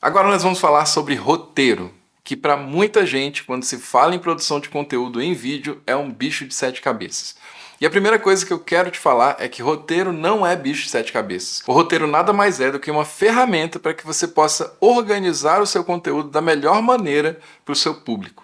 Agora nós vamos falar sobre roteiro, que para muita gente, quando se fala em produção de conteúdo em vídeo, é um bicho de sete cabeças. E a primeira coisa que eu quero te falar é que roteiro não é bicho de sete cabeças. O roteiro nada mais é do que uma ferramenta para que você possa organizar o seu conteúdo da melhor maneira para o seu público.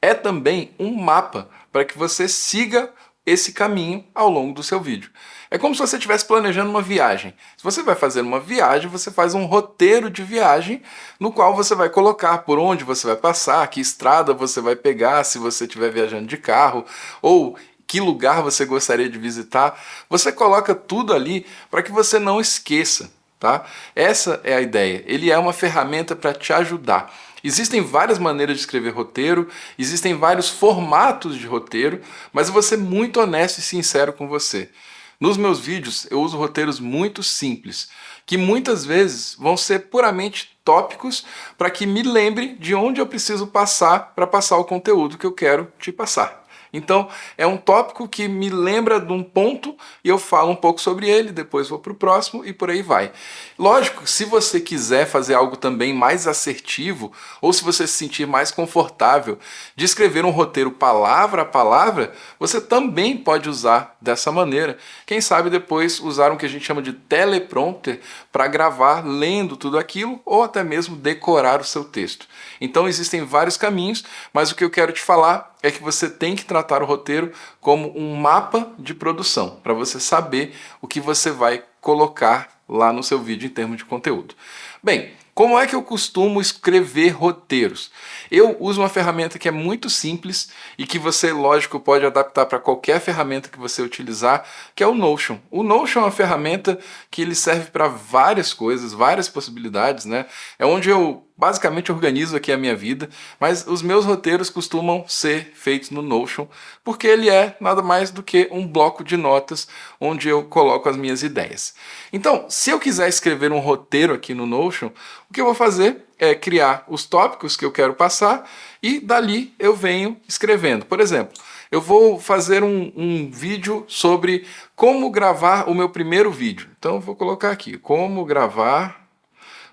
É também um mapa para que você siga esse caminho ao longo do seu vídeo. É como se você estivesse planejando uma viagem. Se você vai fazer uma viagem, você faz um roteiro de viagem no qual você vai colocar por onde você vai passar, que estrada você vai pegar se você estiver viajando de carro, ou que lugar você gostaria de visitar. Você coloca tudo ali para que você não esqueça, tá? Essa é a ideia. Ele é uma ferramenta para te ajudar. Existem várias maneiras de escrever roteiro, existem vários formatos de roteiro, mas eu vou ser muito honesto e sincero com você. Nos meus vídeos eu uso roteiros muito simples, que muitas vezes vão ser puramente tópicos para que me lembre de onde eu preciso passar para passar o conteúdo que eu quero te passar. Então, é um tópico que me lembra de um ponto e eu falo um pouco sobre ele, depois vou para o próximo e por aí vai. Lógico, se você quiser fazer algo também mais assertivo, ou se você se sentir mais confortável de escrever um roteiro palavra a palavra, você também pode usar dessa maneira. Quem sabe depois usar o que a gente chama de teleprompter para gravar lendo tudo aquilo, ou até mesmo decorar o seu texto. Então existem vários caminhos, mas o que eu quero te falar é que você tem que tratar o roteiro como um mapa de produção, para você saber o que você vai colocar lá no seu vídeo em termos de conteúdo. Bem, como é que eu costumo escrever roteiros? Eu uso uma ferramenta que é muito simples e que você, lógico, pode adaptar para qualquer ferramenta que você utilizar, que é o Notion. O Notion é uma ferramenta que ele serve para várias coisas, várias possibilidades, né? É onde eu basicamente organizo aqui a minha vida, mas os meus roteiros costumam ser feitos no Notion, porque ele é nada mais do que um bloco de notas onde eu coloco as minhas ideias. Então, se eu quiser escrever um roteiro aqui no Notion, o que eu vou fazer é criar os tópicos que eu quero passar e dali eu venho escrevendo. Por exemplo, eu vou fazer um vídeo sobre como gravar o meu primeiro vídeo. Então eu vou colocar aqui, como gravar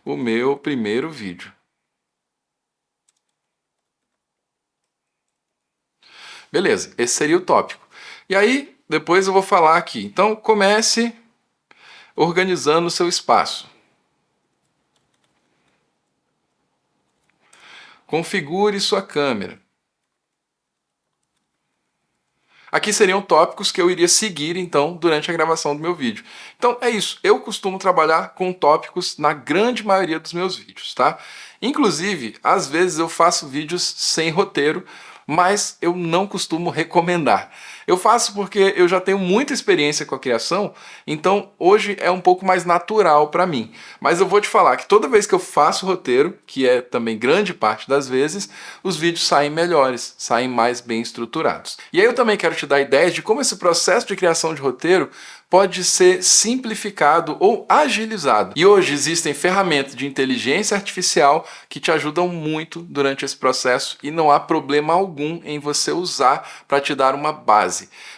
o meu primeiro vídeo. Beleza, esse seria o tópico. E aí, depois eu vou falar aqui. Então, comece organizando o seu espaço. Configure sua câmera. Aqui seriam tópicos que eu iria seguir, então, durante a gravação do meu vídeo. Então, é isso. Eu costumo trabalhar com tópicos na grande maioria dos meus vídeos, tá? Inclusive, às vezes eu faço vídeos sem roteiro, mas eu não costumo recomendar. Eu faço porque eu já tenho muita experiência com a criação, então hoje é um pouco mais natural para mim. Mas eu vou te falar que toda vez que eu faço roteiro, que é também grande parte das vezes, os vídeos saem melhores, saem mais bem estruturados. E aí eu também quero te dar ideias de como esse processo de criação de roteiro pode ser simplificado ou agilizado. E hoje existem ferramentas de inteligência artificial que te ajudam muito durante esse processo e não há problema algum em você usar para te dar uma base.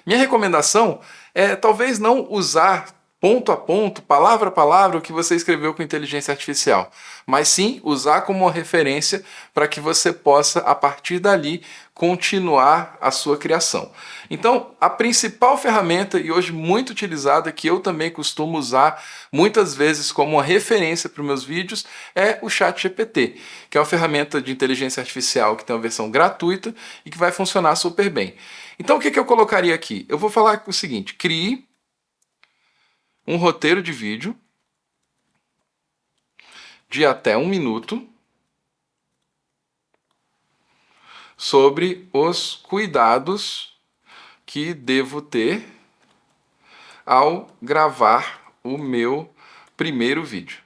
Minha recomendação é talvez não usar ponto a ponto, palavra a palavra, o que você escreveu com inteligência artificial, mas sim usar como uma referência para que você possa, a partir dali, continuar a sua criação. Então, a principal ferramenta, e hoje muito utilizada, que eu também costumo usar muitas vezes como uma referência para os meus vídeos, é o ChatGPT, que é uma ferramenta de inteligência artificial que tem uma versão gratuita e que vai funcionar super bem. Então, o que eu colocaria aqui? Eu vou falar o seguinte: crie um roteiro de vídeo de até 1 minuto sobre os cuidados que devo ter ao gravar o meu primeiro vídeo.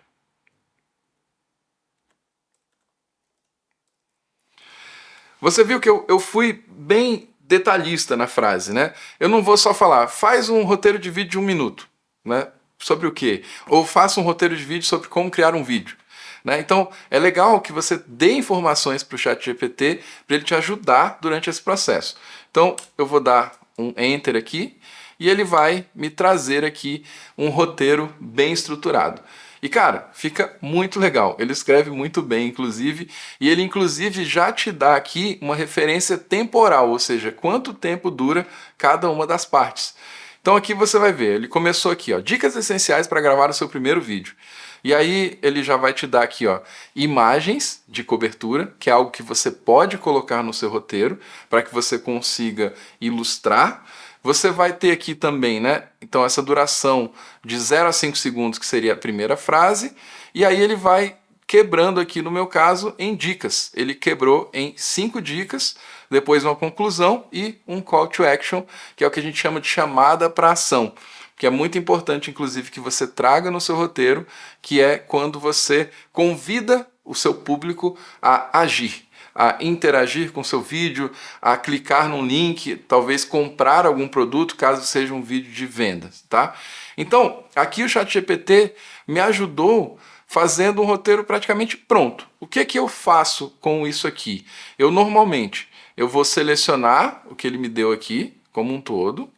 Você viu que eu fui bem detalhista na frase, né? Eu não vou só falar, faz um roteiro de vídeo de 1 minuto, né? Sobre o quê? Ou faça um roteiro de vídeo sobre como criar um vídeo. Né? Então, é legal que você dê informações para o ChatGPT para ele te ajudar durante esse processo. Então, eu vou dar um Enter aqui e ele vai me trazer aqui um roteiro bem estruturado. E cara, fica muito legal, ele escreve muito bem inclusive, e ele inclusive já te dá aqui uma referência temporal, ou seja, quanto tempo dura cada uma das partes. Então aqui você vai ver, ele começou aqui, ó, dicas essenciais para gravar o seu primeiro vídeo. E aí ele já vai te dar aqui, ó, imagens de cobertura, que é algo que você pode colocar no seu roteiro, para que você consiga ilustrar. Você vai ter aqui também, né, então essa duração de 0 a 5 segundos, que seria a primeira frase, e aí ele vai quebrando aqui, no meu caso, em dicas. Ele quebrou em 5 dicas, depois uma conclusão e um call to action, que é o que a gente chama de chamada para ação, que é muito importante, inclusive, que você traga no seu roteiro, que é quando você convida o seu público a agir, a interagir com o seu vídeo, a clicar num link, talvez comprar algum produto, caso seja um vídeo de vendas, tá? Então, aqui o ChatGPT me ajudou fazendo um roteiro praticamente pronto. O que é que eu faço com isso aqui? Eu normalmente, eu vou selecionar o que ele me deu aqui, como um todo.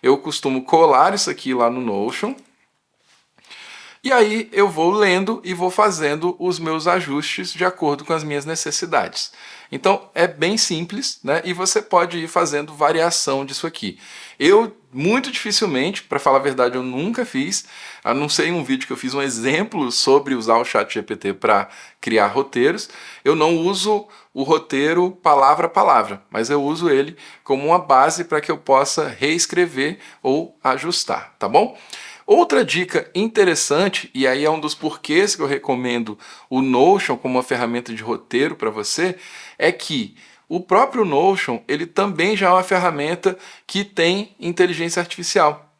Eu costumo colar isso aqui lá no Notion. E aí eu vou lendo e vou fazendo os meus ajustes de acordo com as minhas necessidades. Então é bem simples, né? E você pode ir fazendo variação disso aqui. Eu, muito dificilmente, para falar a verdade, eu nunca fiz, a não ser em um vídeo que eu fiz um exemplo sobre usar o ChatGPT para criar roteiros. Eu não uso o roteiro palavra a palavra, mas eu uso ele como uma base para que eu possa reescrever ou ajustar, tá bom? Outra dica interessante, e aí é um dos porquês que eu recomendo o Notion como uma ferramenta de roteiro para você, é que o próprio Notion, ele também já é uma ferramenta que tem inteligência artificial.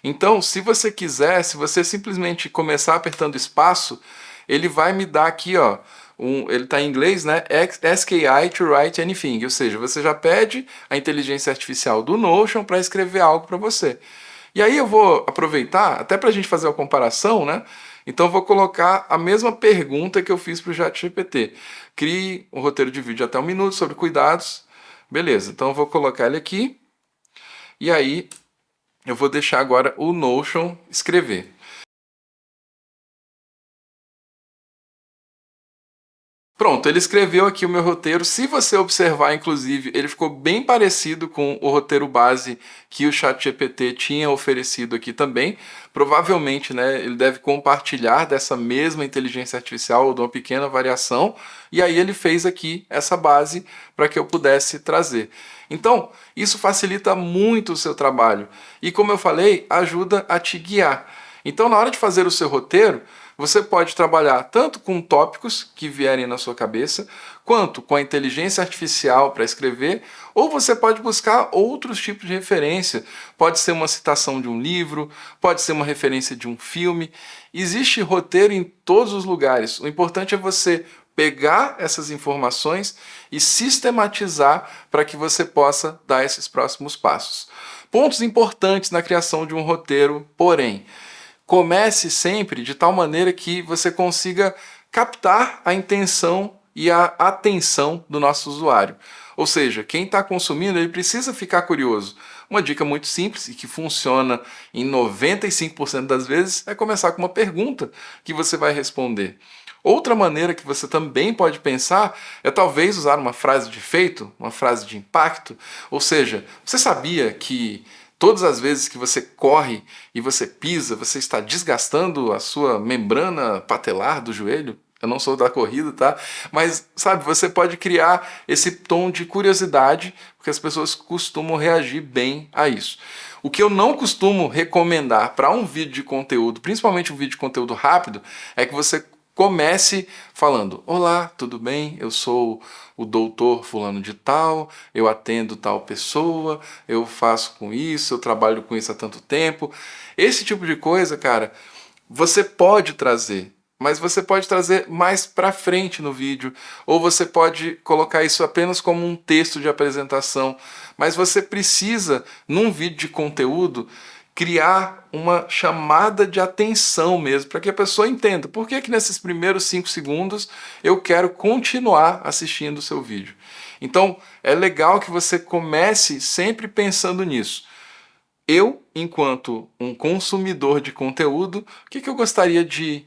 Então, se você quiser, se você simplesmente começar apertando espaço, ele vai me dar aqui, ó, ele está em inglês, né? Ask AI to write anything, ou seja, você já pede a inteligência artificial do Notion para escrever algo para você. E aí eu vou aproveitar, até para a gente fazer uma comparação, né? Então eu vou colocar a mesma pergunta que eu fiz para o ChatGPT. Crie um roteiro de vídeo até 1 minuto sobre cuidados. Beleza, então eu vou colocar ele aqui. E aí eu vou deixar agora o Notion escrever. Pronto, ele escreveu aqui o meu roteiro. Se você observar, inclusive, ele ficou bem parecido com o roteiro base que o ChatGPT tinha oferecido aqui também. Provavelmente, né, ele deve compartilhar dessa mesma inteligência artificial ou de uma pequena variação. E aí ele fez aqui essa base para que eu pudesse trazer. Então, isso facilita muito o seu trabalho. E como eu falei, ajuda a te guiar. Então, na hora de fazer o seu roteiro, você pode trabalhar tanto com tópicos que vierem na sua cabeça, quanto com a inteligência artificial para escrever, ou você pode buscar outros tipos de referência. Pode ser uma citação de um livro, pode ser uma referência de um filme. Existe roteiro em todos os lugares. O importante é você pegar essas informações e sistematizar para que você possa dar esses próximos passos. Pontos importantes na criação de um roteiro, porém, comece sempre de tal maneira que você consiga captar a intenção e a atenção do nosso usuário. Ou seja, quem está consumindo, ele precisa ficar curioso. Uma dica muito simples e que funciona em 95% das vezes é começar com uma pergunta que você vai responder. Outra maneira que você também pode pensar é talvez usar uma frase de efeito, uma frase de impacto. Ou seja, você sabia que todas as vezes que você corre e você pisa, você está desgastando a sua membrana patelar do joelho? Eu não sou da corrida, tá? Mas, sabe, você pode criar esse tom de curiosidade, porque as pessoas costumam reagir bem a isso. O que eu não costumo recomendar para um vídeo de conteúdo, principalmente um vídeo de conteúdo rápido, é que você comece falando: olá, tudo bem? Eu sou o doutor fulano de tal, eu atendo tal pessoa, eu faço com isso, eu trabalho com isso há tanto tempo. Esse tipo de coisa, cara, você pode trazer, mas você pode trazer mais pra frente no vídeo, ou você pode colocar isso apenas como um texto de apresentação, mas você precisa, num vídeo de conteúdo, criar uma chamada de atenção mesmo, para que a pessoa entenda por que nesses primeiros 5 segundos eu quero continuar assistindo o seu vídeo. Então, é legal que você comece sempre pensando nisso. Eu, enquanto um consumidor de conteúdo, o que eu gostaria de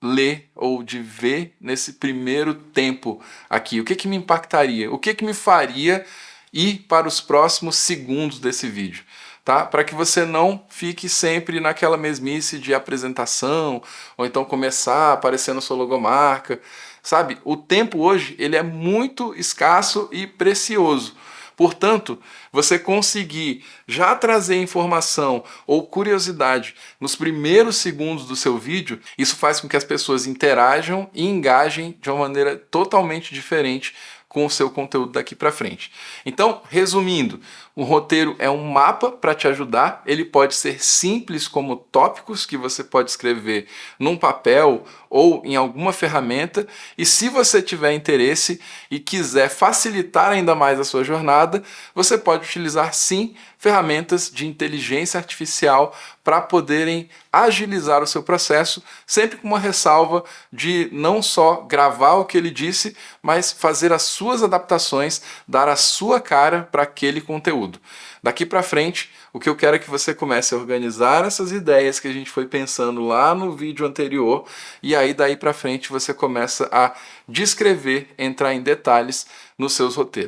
ler ou de ver nesse primeiro tempo aqui? O que me impactaria? O que me faria ir para os próximos segundos desse vídeo? Tá? Para que você não fique sempre naquela mesmice de apresentação, ou então começar aparecendo sua logomarca. Sabe, o tempo hoje ele é muito escasso e precioso. Portanto, você conseguir já trazer informação ou curiosidade nos primeiros segundos do seu vídeo, isso faz com que as pessoas interajam e engajem de uma maneira totalmente diferente com o seu conteúdo daqui para frente. Então, resumindo, o roteiro é um mapa para te ajudar. Ele pode ser simples como tópicos que você pode escrever num papel ou em alguma ferramenta, e se você tiver interesse e quiser facilitar ainda mais a sua jornada, você pode utilizar sim ferramentas de inteligência artificial para poderem agilizar o seu processo, sempre com uma ressalva de não só gravar o que ele disse, mas fazer as suas adaptações, dar a sua cara para aquele conteúdo. Daqui para frente, o que eu quero é que você comece a organizar essas ideias que a gente foi pensando lá no vídeo anterior, e aí daí para frente você começa a descrever, entrar em detalhes nos seus roteiros.